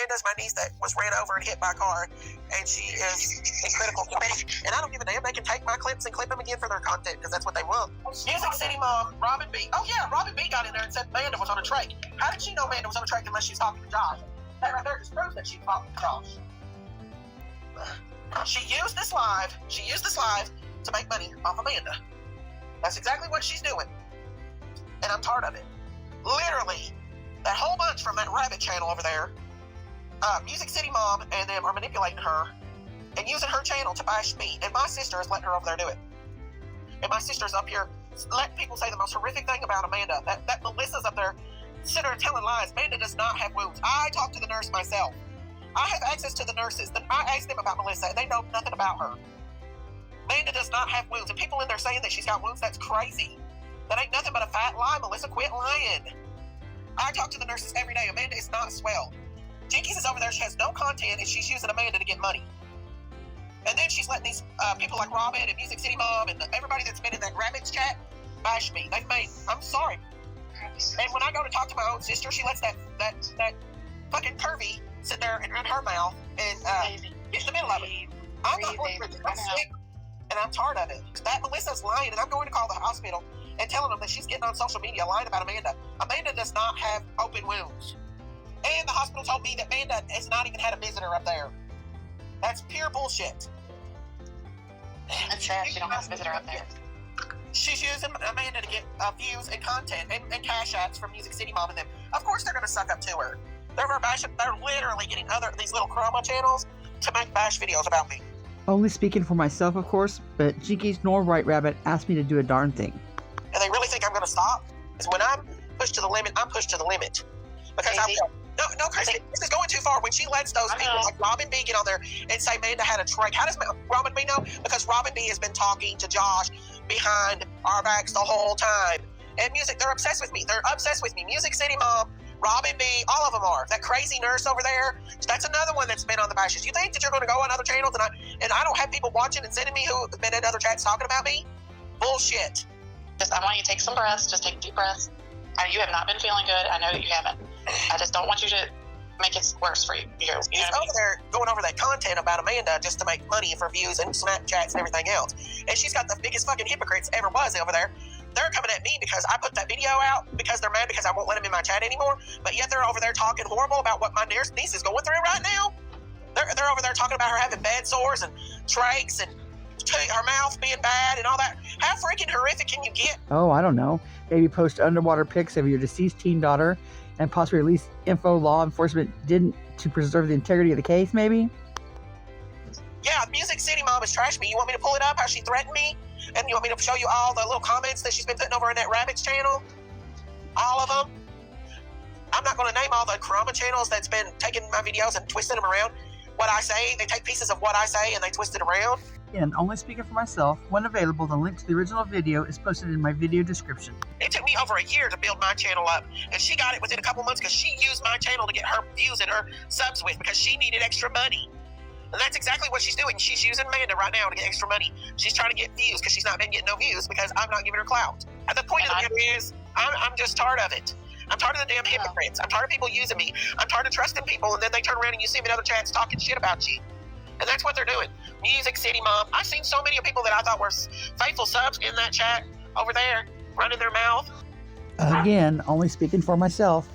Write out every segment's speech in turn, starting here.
Amanda's my niece that was ran over and hit by a car, and she is in critical condition. And I don't give a damn. They can take my clips and clip them again for their content because that's what they want. Music City Mom, Robin B. Oh yeah, Robin B got in there and said Amanda was on a trach. How did she know Amanda was on a trach unless she's talking to Josh? That right there just proves that she's talking to Josh. She used this live to make money off Amanda. That's exactly what she's doing. And I'm tired of it. Literally, that whole bunch from that rabbit channel over there, Music City Mom and them are manipulating her and using her channel to bash me. And my sister is letting her over there do it. And my sister's up here letting people say the most horrific thing about Amanda. That Melissa's up there sitting there telling lies. Amanda does not have wounds. I talked to the nurse myself. I have access to the nurses. I asked them about Melissa, and they know nothing about her. Amanda does not have wounds. And people in there saying that she's got wounds, that's crazy. That ain't nothing but a fat lie. Melissa, quit lying. I talk to the nurses every day. Amanda is not swelled. Jenkies is over there. She has no content, and she's using Amanda to get money. And then she's letting these people like Robin and Music City Mom and everybody that's been in that rabbits chat bash me. I'm sorry. And when I go to talk to my own sister, she lets that fucking curvy sit there and run her mouth and get in the middle of it. I'm not going for this. I'm sick, and I'm tired of it. That Melissa's lying, and I'm going to call the hospital and telling them that she's getting on social media lying about Amanda. Amanda does not have open wounds. And the hospital told me that Amanda has not even had a visitor up there. That's pure bullshit. That's sad she don't have a visitor up there. She's using Amanda to get views and content and cash apps from Music City Mom and them. Of course they're going to suck up to her. They're literally getting these little chroma channels to make bash videos about me. Only speaking for myself, of course, but Jenkies nor whiterabbit asked me to do a darn thing. And they really think I'm going to stop? Because when I'm pushed to the limit, I'm pushed to the limit. Because No, Christy, this is going too far. When she lets those people like Robin B get on there and say Amanda had a trach, how does Robin B know? Because Robin B has been talking to Josh behind our backs the whole time. And music, they're obsessed with me. They're obsessed with me. Music City Mom, Robin B, all of them are. That crazy nurse over there, that's another one that's been on the bashes. You think that you're going to go on other channels and I don't have people watching and sending me who have been in other chats talking about me? Bullshit. I want you to take some breaths. Just take deep breaths. You have not been feeling good. I know that you haven't. I just don't want you to make it worse for you. He's over there going over that content about Amanda just to make money for views and Snapchats and everything else. And she's got the biggest fucking hypocrites ever was over there. They're coming at me because I put that video out because they're mad because I won't let them in my chat anymore. But yet they're over there talking horrible about what my niece is going through right now. They're over there talking about her having bed sores and trachs and her mouth being bad and all that. How freaking horrific can you get? Oh, I don't know. Maybe post underwater pics of your deceased teen daughter and possibly release info law enforcement didn't to preserve the integrity of the case, maybe? Yeah, Music City Mom has trashed me. You want me to pull it up, how she threatened me? And you want me to show you all the little comments that she's been putting over in that Rabbits channel? All of them? I'm not going to name all the Chroma channels that's been taking my videos and twisting them around. What I say, they take pieces of what I say and they twist it around. Again, only speaking for myself. When available, the link to the original video is posted in my video description. It took me over a year to build my channel up, and she got it within a couple months because she used my channel to get her views and her subs with because she needed extra money. And that's exactly what she's doing. She's using Amanda right now to get extra money. She's trying to get views because she's not been getting no views because I'm not giving her clout. And the point of the matter is, I'm just tired of it. I'm tired of the damn hypocrites. I'm tired of people using me. I'm tired of trusting people, and then they turn around and you see them in other chats talking shit about you. And that's what they're doing. Music City Mom. I've seen so many people that I thought were faithful subs in that chat over there, running their mouth. Again, only speaking for myself.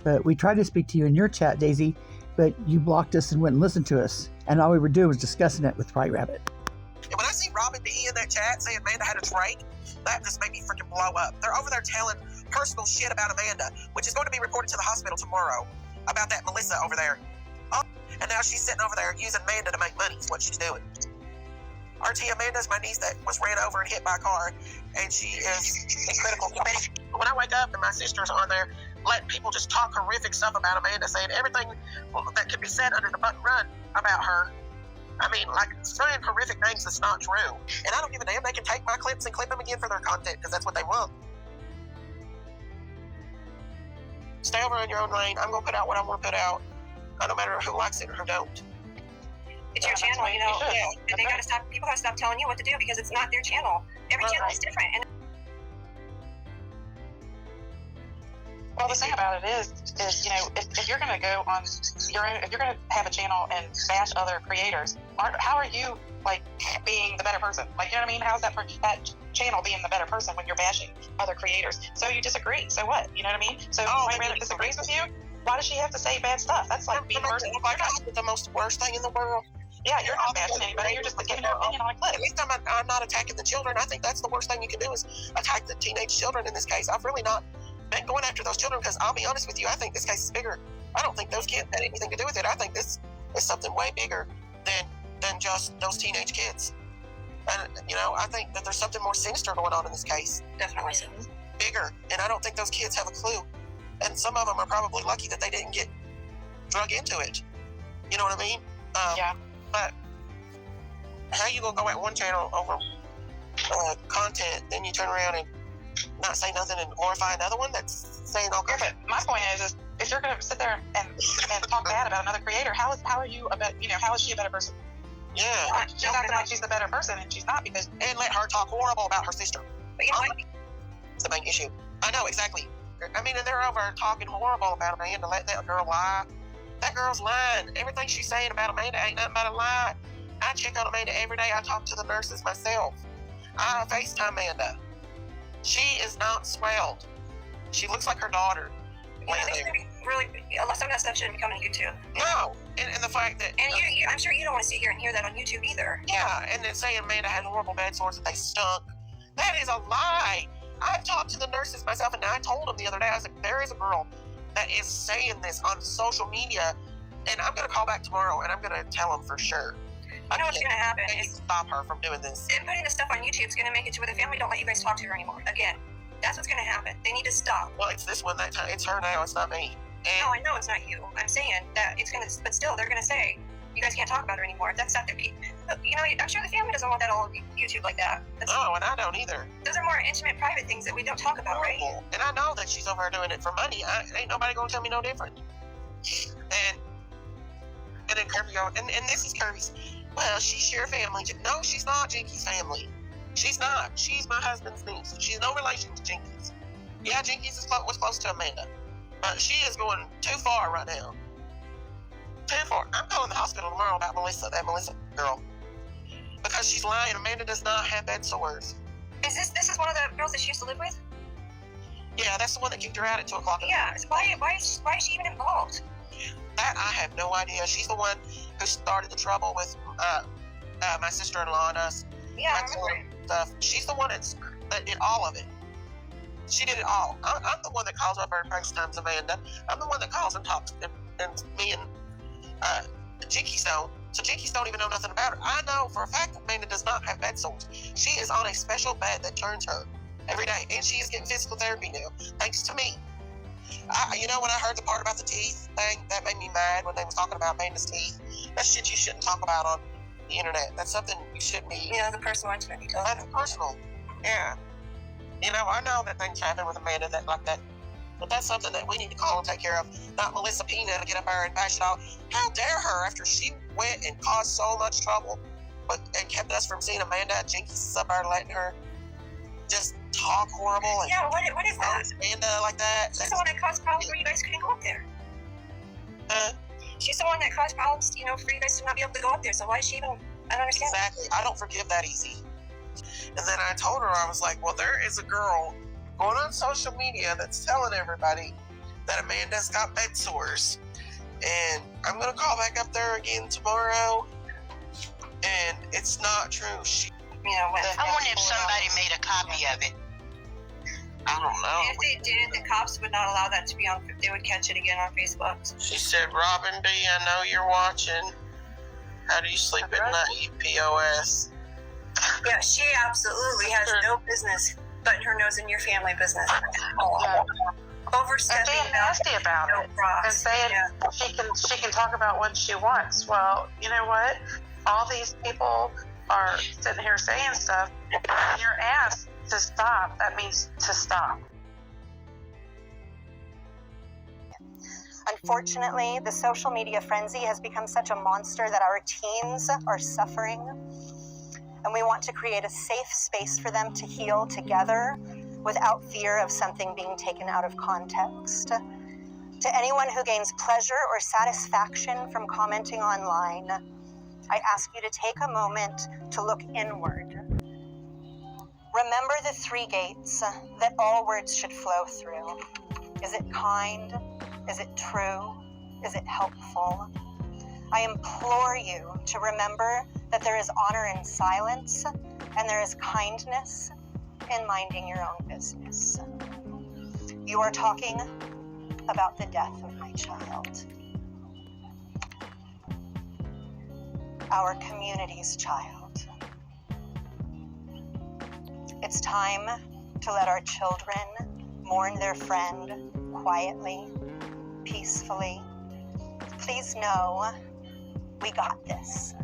But we tried to speak to you in your chat, Daisy, but you blocked us and wouldn't listen to us. And all we were doing was discussing it with whiterabbit. And when I see Robin B in that chat saying Amanda had a trach, that just made me freaking blow up. They're over there telling personal shit about Amanda, which is going to be reported to the hospital tomorrow about that Melissa over there. Oh, and now she's sitting over there using Amanda to make money is what she's doing. RT, Amanda's my niece that was ran over and hit by a car, and she is in critical condition. When I wake up and my sister's on there letting people just talk horrific stuff about Amanda, saying everything that could be said under the button run about her. I mean, like, saying horrific things that's not true. And I don't give a damn. They can take my clips and clip them again for their content because that's what they want. Stay over in your own lane. I'm going to put out what I want to put out. No matter who likes it or who don't. It's your channel, you know. Yeah. And they gotta stop. People gotta stop telling you what to do because it's not their channel. Every channel is different. And Well, the thing about it is you know, if you're going to go on your own, if you're going to have a channel and bash other creators, how are you like being the better person? Like, you know what I mean? How's that channel being the better person when you're bashing other creators? So you disagree. So what? You know what I mean? So my brother disagrees with you. Why does she have to say bad stuff? That's like being worse. Like I the most worst thing in the world. Yeah, you're not bashing anybody. You're just giving your opinion on a clip. At least I'm not attacking the children. I think that's the worst thing you can do is attack the teenage children in this case. I've really not been going after those children because I'll be honest with you, I think this case is bigger. I don't think those kids had anything to do with it. I think this is something way bigger than just those teenage kids. And, you know, I think that there's something more sinister going on in this case. Definitely. Bigger. And I don't think those kids have a clue. And some of them are probably lucky that they didn't get drug into it. You know what I mean? Yeah. But how you gonna go at one channel over content, then you turn around and not say nothing and glorify another one that's saying all Yeah, good? but my point is if you're gonna sit there and talk bad about another creator, how are you a better, you know, how is she a better person? Yeah. She's acting like she's the better person, and she's not, because And let her talk horrible about her sister. But you know what? It's the main issue. I know, exactly. I mean, and they're over talking horrible about Amanda, letting that girl lie. That girl's lying. Everything she's saying about Amanda ain't nothing but a lie. I check on Amanda every day. I talk to the nurses myself. I FaceTime Amanda. She is not swelled. She looks like her daughter. You know, there's gonna be really, some of that stuff shouldn't be coming to YouTube. No. And the fact that... And you, I'm sure you don't want to sit here and hear that on YouTube either. Yeah, and then saying Amanda had horrible bed sores and they stunk. That is a lie. I've talked to the nurses myself, and I told them the other day, I was like, there is a girl that is saying this on social media, and I'm going to call back tomorrow, and I'm going to tell them for sure. You know what's going to happen I is stop her from doing this. them putting this stuff on YouTube is going to make it to where the family don't let you guys talk to her anymore. Again, that's what's going to happen. They need to stop. Well, it's this one that time. It's her now. It's not me. And No, I know it's not you. I'm saying that it's going to, but still, they're going to say, you guys can't talk about her anymore. That's not their, you know, I'm sure the family doesn't want that all over YouTube like that. no, and I don't either. Those are more intimate, private things that we don't talk about, right? And I know that she's over there doing it for money. Ain't nobody gonna tell me no different. And then Kirby goes, and this is Kirby's. Well, she's your family. No, she's not Jinky's family. She's not. She's my husband's niece. She's no relation to Jinky's. Yeah, Jinky's was close to Amanda, but she is going too far right now. Too far. I'm calling the hospital tomorrow about Melissa, that Melissa girl, because she's lying. Amanda does not have bed sores. This is one of the girls that she used to live with? Yeah, that's the one that kicked her out at 2 o'clock. Yeah. So why is she even involved? That I have no idea. She's the one who started the trouble with my sister-in-law and us. Yeah, I remember. Stuff. She's the one that did all of it. She did it all. I'm the one that calls up her and FaceTimes Amanda. I'm the one that calls and talks, and me and Jinkies don't. So Jinkies don't even know nothing about her. I know for a fact that Amanda does not have bed sores. She is on a special bed that turns her every day, and she is getting physical therapy now, thanks to me. You know, when I heard the part about the teeth thing, that made me mad when they was talking about Amanda's teeth. That's shit you shouldn't talk about on the internet. That's something you shouldn't be. You know, the personal intimate details. That's personal. Yeah. You know, I know that things happen with Amanda that like that, but that's something that we need to call and take care of. Not Melissa Pina to get up there and bash it out. How dare her, after she went and caused so much trouble, and kept us from seeing Amanda and Jinkies up there letting her just talk horrible and Yeah, what is that? Amanda like that. She's the one that caused problems where you guys couldn't go up there. She's the one that caused problems, you know, for you guys to not be able to go up there. So why is she even? I don't understand. Exactly. I don't forgive that easy. And then I told her, I was like, well, there is a girl going on social media that's telling everybody that Amanda's got bed sores. And I'm going to call back up there again tomorrow. And it's not true. You know, I wonder if somebody made a copy of it. I don't know. if they did, the cops would not allow that to be on. They would catch it again on Facebook. She said, Robin B., I know you're watching. How do you sleep at night, you POS? Yeah, she absolutely has no business butting her nose in your family business. Overstepping. And being nasty about it and saying she can talk about what she wants. Well, you know what? All these people are sitting here saying stuff, and you're asked to stop. That means to stop. Unfortunately, the social media frenzy has become such a monster that our teens are suffering, and we want to create a safe space for them to heal together without fear of something being taken out of context. To anyone who gains pleasure or satisfaction from commenting online, I ask you to take a moment to look inward. Remember the three gates that all words should flow through. Is it kind? Is it true? Is it helpful? I implore you to remember that there is honor in silence and there is kindness in minding your own business. You are talking about the death of my child. Our community's child. It's time to let our children mourn their friend quietly, peacefully. Please know we got this.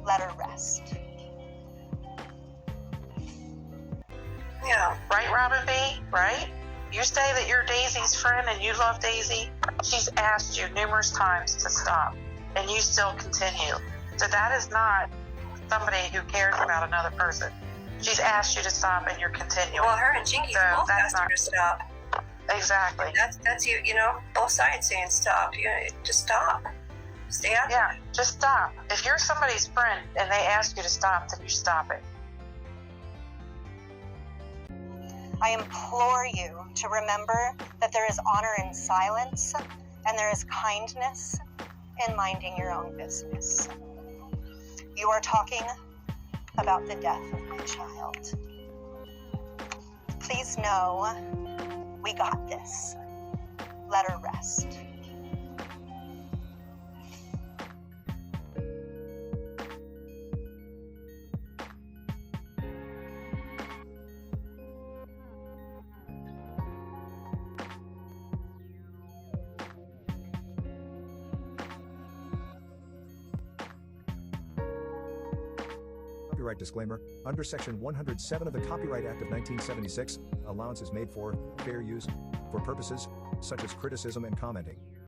Let her rest. Yeah, right, Robin B, right? You say that you're Daisey's friend and you love Daisy. She's asked you numerous times to stop, and you still continue. So that is not somebody who cares about another person. She's asked you to stop, and you're continuing. Well, her and Jinkies both asked her to stop. Exactly. That's you know, both sides saying stop. You know, just stop. Stay out. Yeah, just stop. If you're somebody's friend and they ask you to stop, then you stop it. I implore you to remember that there is honor in silence and there is kindness in minding your own business. You are talking about the death of my child. Please know we got this. Let her rest. Copyright disclaimer. Under Section 107 of the Copyright Act of 1976, allowance is made for fair use for purposes such as criticism and commenting.